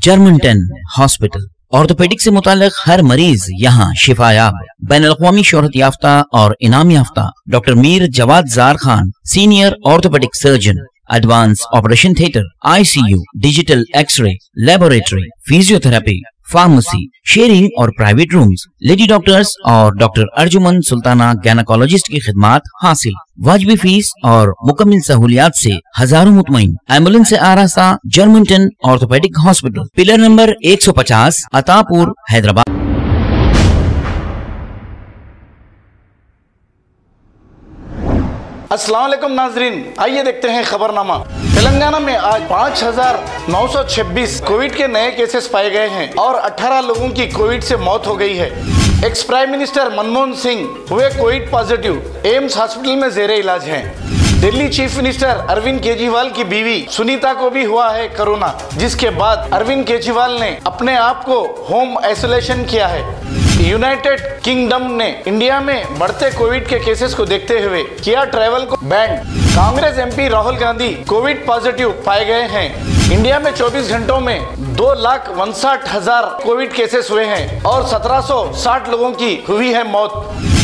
Germanton hospital. Orthopaedic से मुताल्लिक हर मरीज यहाँ शिफायाब। बैनुल-अक़वामी शोहरत याफ्ता और इनाम याफ्ता doctor Mir Jawad Jar Khan, senior orthopaedic surgeon, advance operation theatre, ICU, digital x-ray, laboratory, physiotherapy, pharmacy, sharing और प्राइवेट रूम्स, लेडी डॉक्टर्स और डॉक्टर अर्जुमन सुल्ताना गैनकोलॉजिस्ट की खिदमात हासिल। वाजिबी फीस और मुकम्मल सहूलियात से हजारों मुतमईन। एम्बुलेंस से आरास्ता Germanten orthopaedic hospital, pillar number 150, Attapur, Hyderabad. अस्सलाम वालेकुम नाजरीन, आइए देखते हैं खबरनामा। तेलंगाना में आज 5,926 कोविड के नए केसेस पाए गए हैं और 18 लोगों की कोविड से मौत हो गई है। Ex prime minister Manmohan Singh हुए कोविड पॉजिटिव, एम्स हॉस्पिटल में जेरे इलाज हैं। दिल्ली चीफ मिनिस्टर अरविंद केजरीवाल की बीवी सुनीता को भी हुआ है कोरोना, जिसके बाद अरविंद केजरीवाल ने अपने आप को होम आइसोलेशन किया है। यूनाइटेड किंगडम ने इंडिया में बढ़ते कोविड के केसेस को देखते हुए किया ट्रैवल को ban. Congress MP Rahul Gandhi Covid positive पाए गए हैं। इंडिया में 24 घंटों में 2,59,000 कोविड केसेस हुए हैं और 1760 लोगों की हुई है मौत।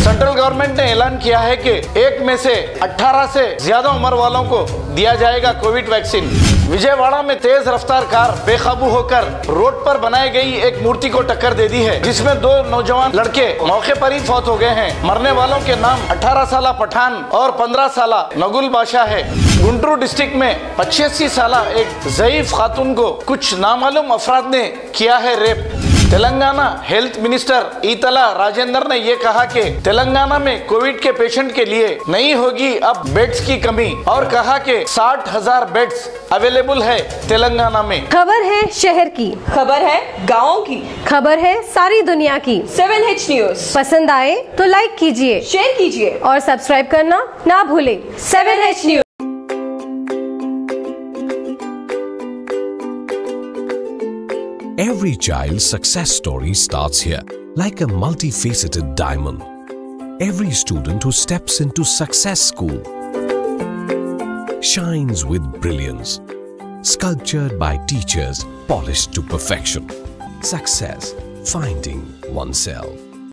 सेंट्रल गवर्नमेंट ने ऐलान किया है कि 1 मई से 18 से ज्यादा उम्र वालों को दिया जाएगा कोविड वैक्सीन। विजयवाड़ा में तेज रफ्तार कार बेकाबू होकर रोड पर बनाई गई एक मूर्ति को टक्कर दे दी है, जिसमें 2 नौजवान लड़के मौके पर ही फौत हो गए हैं। मरने वालों के नाम 18 साला पठान और 15 साला नगुल बादशाह है। गुंटूर डिस्ट्रिक्ट में 85 साला एक ज़ईफ खातून को कुछ नामालूम अफराद ने किया है rape. Telangana health minister Etela Rajender ने ये कहा कि तेलंगाना में कोविड के पेशेंट के लिए नहीं होगी अब बेड्स की कमी और कहा कि 60,000 बेड्स अवेलेबल है तेलंगाना में। खबर है शहर की, खबर है गाँव की, खबर है सारी दुनिया की। 7H न्यूज पसंद आए तो लाइक कीजिए, शेयर कीजिए और सब्सक्राइब करना ना भूले। 7H news. Every child's success story starts here, like a multifaceted diamond. Every student who steps into Success School shines with brilliance, sculptured by teachers polished to perfection. Success, finding oneself.